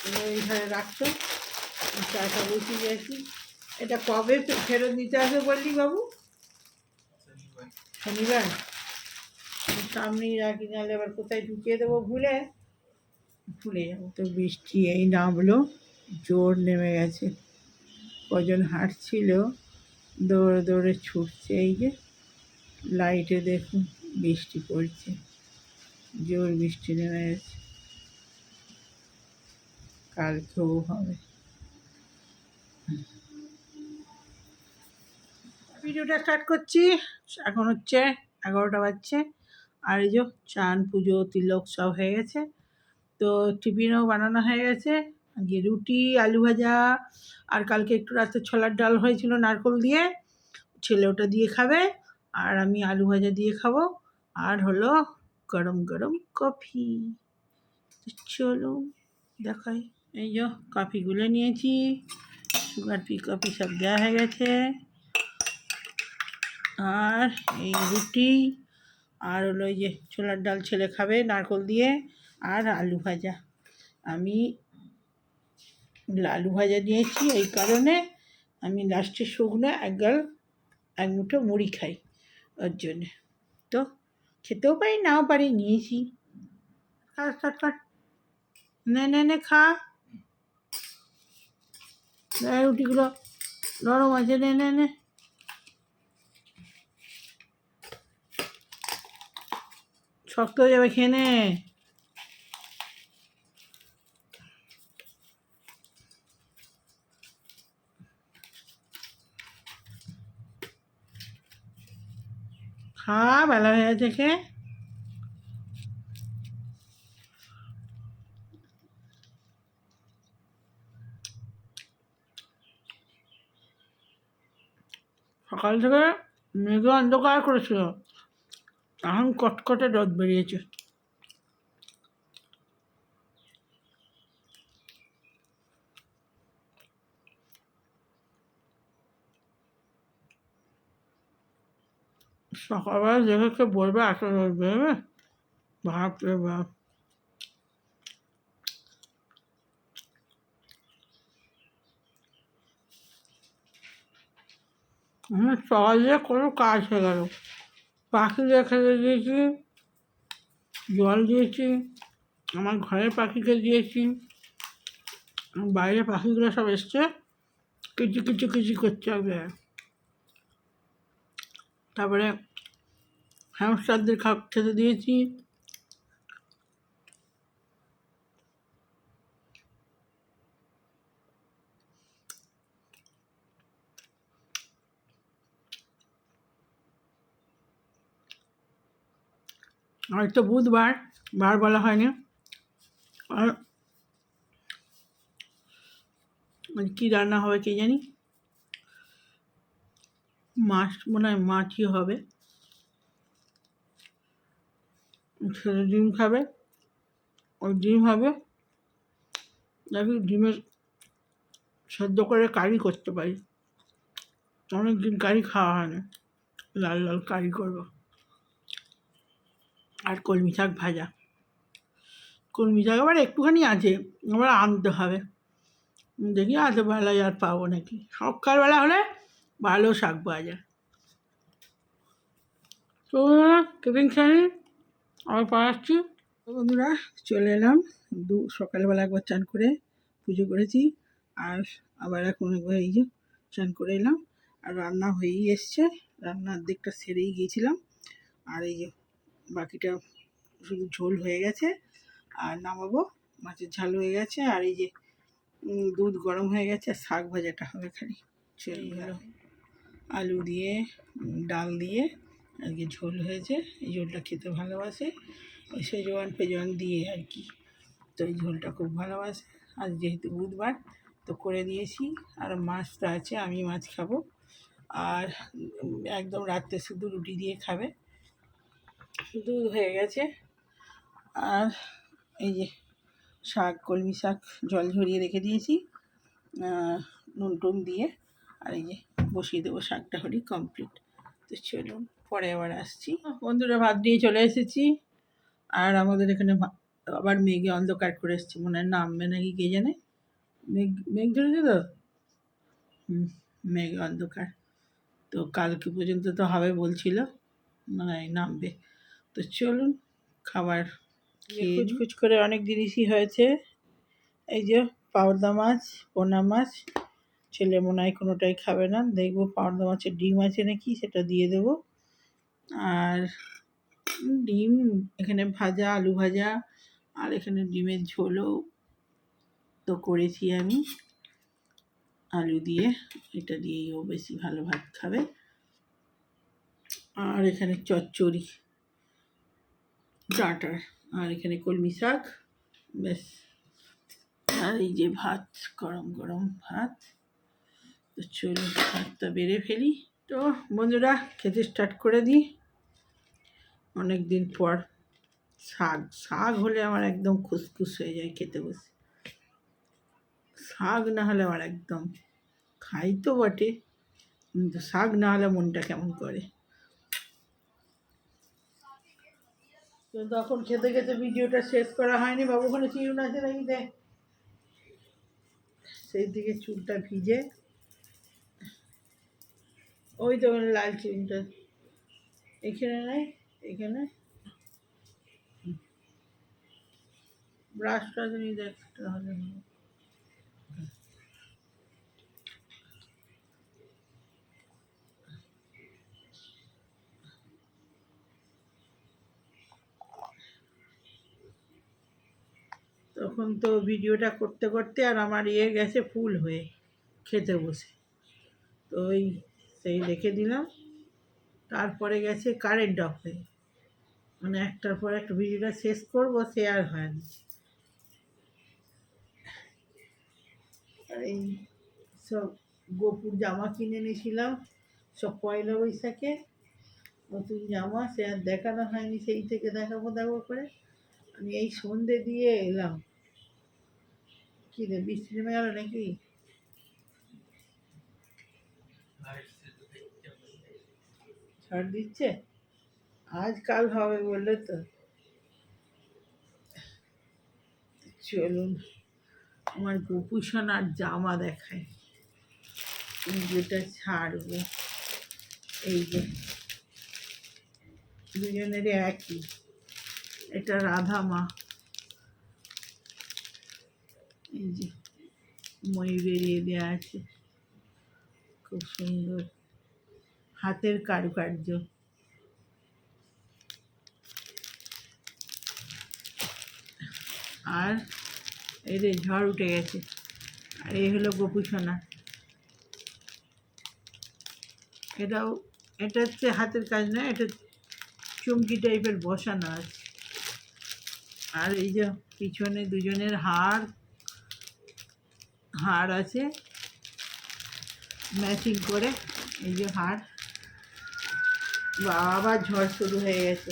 এইভাবে রাখছো, চাটা বসিয়ে গেছি। এটা কবে ফেরত নিতে আসবে বললি বাবু? শনিবার। সামনেই রাখি, নাহলে আবার কোথায় ঢুকিয়ে দেবো ভুলে যাবো। তো বৃষ্টি এই নামলো, জোর নেমে গেছে। কজন হাঁটছিল, দৌড়ে দৌড়ে ছুটছে। এই যে লাইটে দেখুন বৃষ্টি পড়ছে, জোর বৃষ্টি নেমে গেছে, কালকেও হবে। ভিডিওটা স্টার্ট করছি। এখন হচ্ছে 11টা বাজছে। আর এই যে চান পুজো তিলক সব হয়ে গেছে, তো টিফিনও বানানো হয়ে গেছে। আজকে রুটি, আলু ভাজা, আর কালকে একটু রাতে ছোলার ডাল হয়েছিল নারকোল দিয়ে, ছেলে ওটা দিয়ে খাবে, আর আমি আলু ভাজা দিয়ে খাবো। আর হলো গরম গরম কফি। চলো দেখাই। এই যে কফিগুলো নিয়েছি, সুগার ফ্রি কফি সব দেওয়া হয়ে গেছে। আর এই রুটি, আর হলো এই যে ছোলার ডাল ছেলে খাবে নারকোল দিয়ে, আর আলু ভাজা। আমি আলু ভাজা নিয়েছি এই কারণে, আমি লাস্টে শুকনো এক মুঠো মুড়ি খাই, ওর জন্যে। তো খেতেও পারি নাও পারি, নিয়েছি। খা, নে খা। রুটিগুলো নরম আছে, নে। শক্ত হয়ে যাবে, খেয়ে নে। খা, বেলা হয়ে গেছে, খেয়ে। সকাল থেকে মেঘে অন্ধকার করেছিল, এখন কটকটে রোদ বেরিয়েছে। সকালবেলা দেখে বলবে এত রোদ বেরোবে, বাপরে বাপ। সকাল দিয়ে কোনো কাজ হয়ে গেল। পাখি রেখে দিয়েছি, জল দিয়েছি, আমার ঘরের পাখিকে দিয়েছি, বাইরে পাখিগুলো সব এসছে, কিচি করছে হবে। তারপরে হ্যামস্টারদের খেতে দিয়েছি। আর তো বুধবার, বার বলা হয়নি। আর কী রান্না হবে কে জানি, মাছ মনে হয়, মাছই হবে। ছেলে ডিম খাবে, ওই ডিম হবে। দেখি ডিমের সেদ্ধ করে কারি করতে পারি, অনেক দিন কারি খাওয়া হয় না, লাল লাল কারি করবো। আর কলমি শাক ভাজা, কলমি শাক আবার একটুখানি আছে, আবার আনতে হবে। দেখি আজ বেলায় আর পাবো নাকি, সকালবেলা হলে ভালো শাক পাওয়া যায়। তো টিফিন খেয়ে আবার পাঠাচ্ছি। বন্ধুরা চলে এলাম, সকালবেলা একবার চান করে পুজো করেছি, আর আবার এখন একবার এই যে চান করে এলাম। আর রান্না হয়েই এসছে, রান্নার দিকটা সেরেই গিয়েছিলাম। আর এই যে বাকিটা শুধু ঝোল হয়ে গেছে, আর নামাবো, মাছের ঝাল হয়ে গেছে, আর এই যে দুধ গরম হয়ে গেছে, আর শাক ভাজাটা হবে খালি। সেই হলো আলু দিয়ে ডাল দিয়ে আজকে ঝোল হয়েছে। এই ঝোলটা খেতে ভালোবাসে, ওই সেজওয়ান দিয়ে আর কি। তো এই ঝোলটা খুব ভালোবাসে। আজ যেহেতু বুধবার তো করে দিয়েছি। আর মাছ তো আছে, আমি মাছ খাবো। আর একদম রাত্রে শুধু রুটি দিয়ে খাবে, দুধ হয়ে গেছে। আর এই যে শাক, কলমি শাক জল ঝরিয়ে রেখে দিয়েছি নুন টুন দিয়ে। আর এই যে বসিয়ে দেবো, শাকটা হলেই কমপ্লিট। তো চলুন পরে আবার আসছি। বন্ধুরা ভাত দিয়ে চলে এসেছি, আর আমাদের এখানে আবার মেঘে অন্ধকার করে এসছে, মনে হয় নামবে নাকি কে জানে। মেঘ মেঘ ধরেছে তো। হুম, মেঘ অন্ধকার। তো কালকে পর্যন্ত তো হবে বলছিল, মানে নামবে। তো চলুন খাবার খেয়ে খুচখুচ করে অনেক জিনিসই হয়েছে। এই যে পাওদা মাছ, পোনা মাছ, ছেলে মনে হয় কোনোটাই খাবে না, দেখবো পাওদা মাছের ডিম আছে নাকি সেটা দিয়ে দেবো। আর ডিম এখানে ভাজা, আলু ভাজা, আর এখানে ডিমের ঝোলও তো করেছি আমি আলু দিয়ে, এটা দিয়েই ও বেশি ভালো ভাত খাবে। আর এখানে চচ্চড়ি ডাঁটার, আর এখানে কলমি শাক, ব্যাস। আর এই যে ভাত, গরম গরম ভাত। তো চলুন ভাতটা বেড়ে ফেলি। তো বন্ধুরা খেতে স্টার্ট করে দিই। অনেক দিন পর শাক, শাক হলে আমার একদম খুসখুস হয়ে যায় খেতে বসে। শাক না হলে আমার একদম, খাই তো বটে কিন্তু শাক না হলে মনটা কেমন করে। তো তখন খেতে খেতে ভিডিওটা শেষ করা হয়নি। বাবু ওখানে চিরুন আছে নাকি দেখ, সেই দিকে চুলটা ভিজে। ওই তো ওখানে লাল চিরুনটা, এখানে নাই, এখানে ব্রাশটা নিয়ে দেখতে হবে। তখন তো ভিডিওটা করতে করতে আর আমার গেছে ফুল হয়ে খেতে বসে। তো ওই সেই রেখে দিলাম, তারপরে গেছে কারেন্ট অফ হয়ে, মানে একটার পর একটা ভিডিওটা শেষ করবো সে আর হয়নি। আর এই সব গোপুর জামা কিনে এনেছিলাম সব পয়লা বৈশাখে, নতুন জামা, সে আর দেখানো হয়নি, সেই থেকে দেখাবো দেখাবো করে আমি এই সন্ধে দিয়ে এলাম। কি রে, বৃষ্টি নেমে গেল নাকি? ছাড় দিচ্ছে, আজ কাল হবে বললে তো। চলুন আমার গোপুসোনার জামা দেখায়, যেটা ছাড়বো। এই যে দুজনের একই, এটা রাধা মা, এই যে ময়ূরের দেওয়া আছে, খুব সুন্দর হাতের কারুকার্য। আর এই যে ঝড় উঠে গেছে। আর এই হলো গোপুসোনা, এটাও, এটা হচ্ছে হাতের কাজ না, এটা চুমকি টাইপের বসানো আছে। আর এই যে পিছনে দুজনের হার, হার আছে ম্যাচিং করে, এই যে হার। আবার ঝড় শুরু হয়ে গেছে।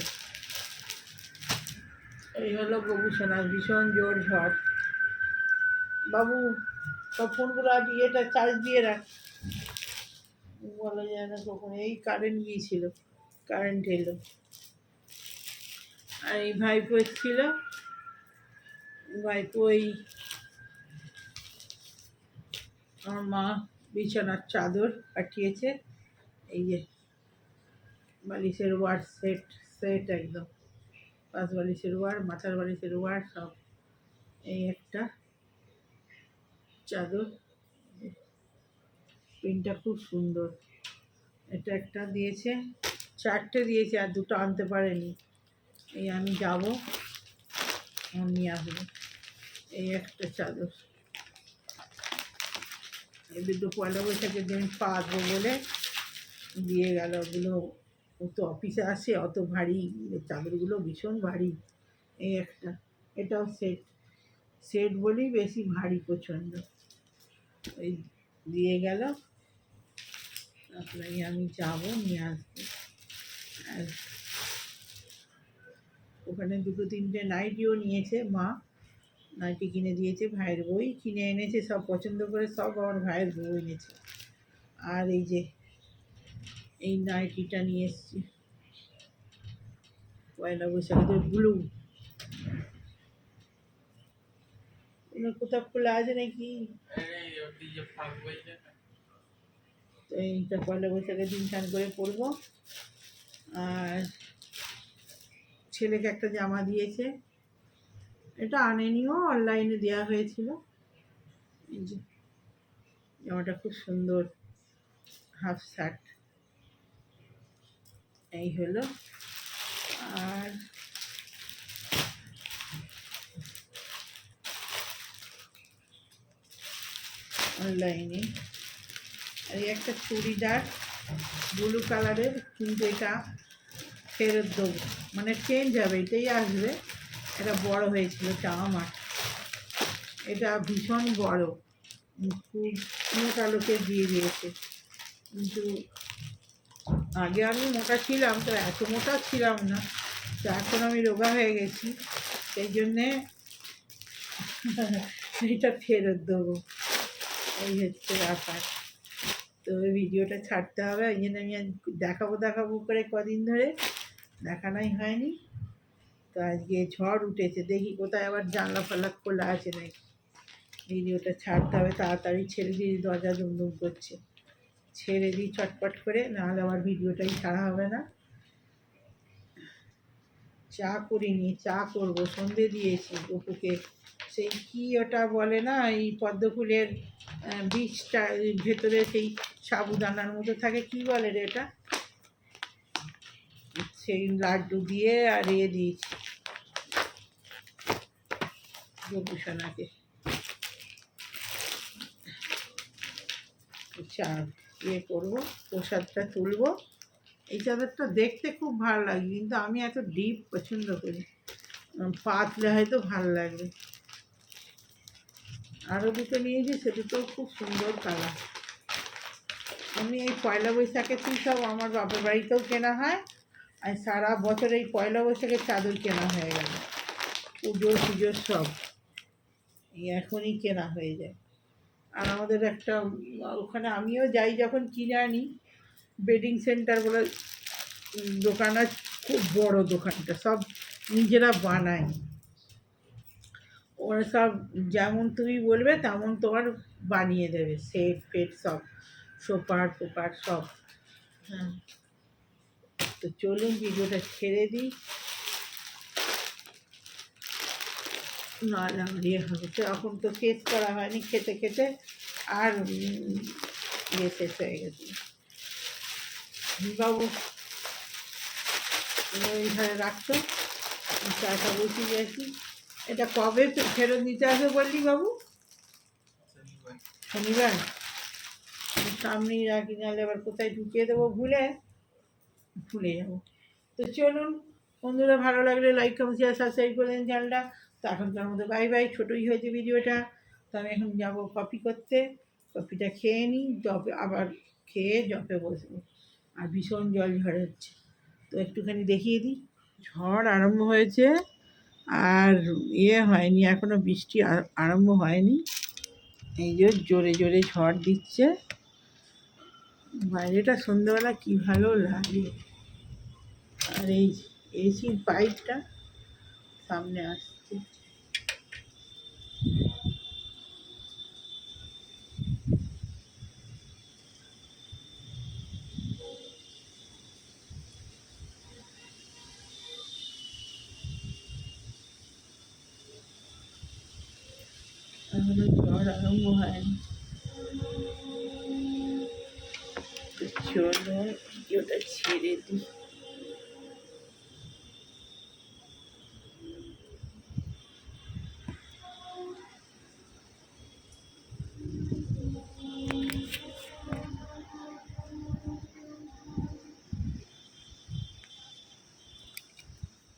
এই হলো গোপুসোনার ভীষণ জোর ঝড়। বাবু সব ফোনগুলো আজ ইয়েটা চার্জ দিয়ে রাখ, বলা যায় না কখন। এই কারেন্ট গিয়েছিল, কারেন্ট এলো। আর এই ভাইপো এসেছিল, ভাইপো এই আমার মা বিছানার চাদর পাঠিয়েছে, এই যে বালিশের ওয়ার সেট, সেট একদম, পাশ বালিশের ওয়ার, মাথার বালিশের ওয়ার সব, এই একটা চাদর, প্রিন্টটা খুব সুন্দর। এটা একটা দিয়েছে, চারটে দিয়েছে আর দুটো আনতে পারেনি, এই আমি যাবো নিয়ে আসবো। এই একটা চাদর, এই দুটো পয়লা বৈশাখের দিন পাতবো বলে দিয়ে গেল। ওগুলো ও তো অফিসে আসে, অত ভারী চাদরগুলো ভীষণ ভারী। এই একটা, এটাও সেট, সেট বলেই বেশি ভারী প্রচণ্ড, ওই দিয়ে গেল। তারপরে আমি যাবো নিয়ে আসবো। আর ওখানে দুটো তিনটে নাইটিও নিয়েছে মা, নাইটি কিনে দিয়েছে, ভাইয়ের বই কিনে এনেছে, সব পছন্দ করে সব আমার ভাইয়ের বই এনেছে। আর এই যে এই নাইটিটা নিয়ে এসেছি পয়লা বৈশাখের ব্লু, কোথাও খোলা আছে নাকি? তো এইটা পয়লা বৈশাখের দিন স্নান করে পরবো। আর ছেলেকে একটা জামা দিয়েছে, এটা আনেনিও, অনলাইনে দেওয়া হয়েছিল। এই যে জামাটা খুব সুন্দর, হাফ শার্ট। এই হলো। আর অনলাইনে আর একটা চুড়িদার ব্লু কালারের, কিন্তু এটা ফেরত দেবো, মানে চেঞ্জ হবে, এটাই আসবে। এটা বড় হয়েছিল, এটা আমার, এটা ভীষণ বড়, খুব মোটা লোকে দিয়ে দিয়েছে। কিন্তু আগে আমি মোটা ছিলাম, তো এত মোটা ছিলাম না, তো এখন আমি রোগা হয়ে গেছি, সেই জন্যে এটা ফেরত দেবো। এই হচ্ছে ব্যাপার। তো ওই ভিডিওটা ছাড়তে হবে, ওই জন্য আমি দেখাবো করে কদিন ধরে দেখানোই হয়নি। তো আজকে ঝড় উঠেছে, দেখি কোথায় আবার জানলা ফাল্লা খোলা আছে নাকি। ভিডিওটা ছাড়তে হবে তাড়াতাড়ি, ছেড়ে দিয়ে দরজা দুমদুম করছে, ছেড়ে দিই চটপট করে, নাহলে আমার ভিডিওটাই ছাড়া হবে না। চা করিনি, চা করবো, সন্ধে দিয়েছি গপুকে। সেই কি ওটা বলে না, এই পদ্ম ফুলের বীজটা ভেতরে সেই সাবুদানার মতো থাকে, কি বলে রে এটা, সেই লাড্ডু দিয়ে আর দিয়েছি গোপুসোনাকে। চা করবো, প্রসাদটা তুলবো। এই চাদরটা দেখতে খুব ভালো লাগে, কিন্তু আমি এত ডিপ পছন্দ করি, পাতলে হয়তো ভালো লাগবে। আরও দুটো নিয়েছি, সে দুটোও খুব সুন্দর কালার। আমি এই পয়লা বৈশাখে তুই সব আমার বাপের বাড়িতেও কেনা হয়, আর সারা বছর এই পয়লা বৈশাখের চাদর কেনা হয়ে গেল, পুজোর সব এই এখনই কেনা হয়ে যায়। আর আমাদের একটা ওখানে আমিও যাই যখন কিনে আনি, বেডিং সেন্টার বলে দোকান আছে, খুব বড় দোকানটা, সব নিজেরা বানায়, ওরা সব যেমন তুমি বলবে তেমন তোমার বানিয়ে দেবে, সেট ফেট সব, সোপার ফোপার সব। হ্যাঁ, তো চলুন ভিডিওটা ছেড়ে দিই, নাহলে আমার ইয়ে হবে। তো এখন তো শেষ করা হয়নি, খেতে খেতে আর ইয়ে শেষ হয়ে গেছে। বাবু ওইখানে রাখতো, চাটা বসিয়ে গেছি। এটা কবে ফেরত নিতে আসবে বললি বাবু? শনিবার। সামনেই রাখি, নাহলে আবার কোথায় ঢুকিয়ে দেবো ভুলে যাবো। তো চলুন বন্ধুরা, ভালো লাগলে লাইক কমেন্ট শেয়ার সাবস্ক্রাইব করলেন চ্যানেলটা। তো এখনকার মতো বাই বাই, ছোটোই হয়েছে ভিডিওটা। তো আমি এখন যাবো কফি করতে, কফিটা খেয়ে নিই, জবে আবার খেয়ে জবে বসবো। আর ভীষণ জল ঝড় হচ্ছে, তো একটুখানি দেখিয়ে দিই। ঝড় আরম্ভ হয়েছে, আর হয়নি এখনও, বৃষ্টি আরম্ভ হয়নি। এই যে জোরে জোরে ঝড় দিচ্ছে, বাইরেটা সন্ধ্যেবেলা কী ভালো লাগে। আর এই এসির পাইপটা সামনে আসছে। এখনো ঝড় আরম্ভ হয়নি। চলো ভিডিওটা ছেড়ে দিই।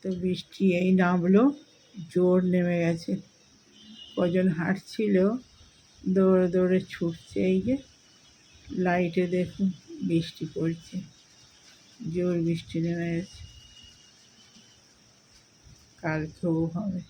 তো বৃষ্টি এই নামলো, জোর নেমে গেছে। কজন হাঁটছিল, দৌড়ে দৌড়ে ছুটছে, এই যে লাইটে দেখুন বৃষ্টি পড়ছে, জোর বৃষ্টি নেমে গেছে, কালকেও হবে।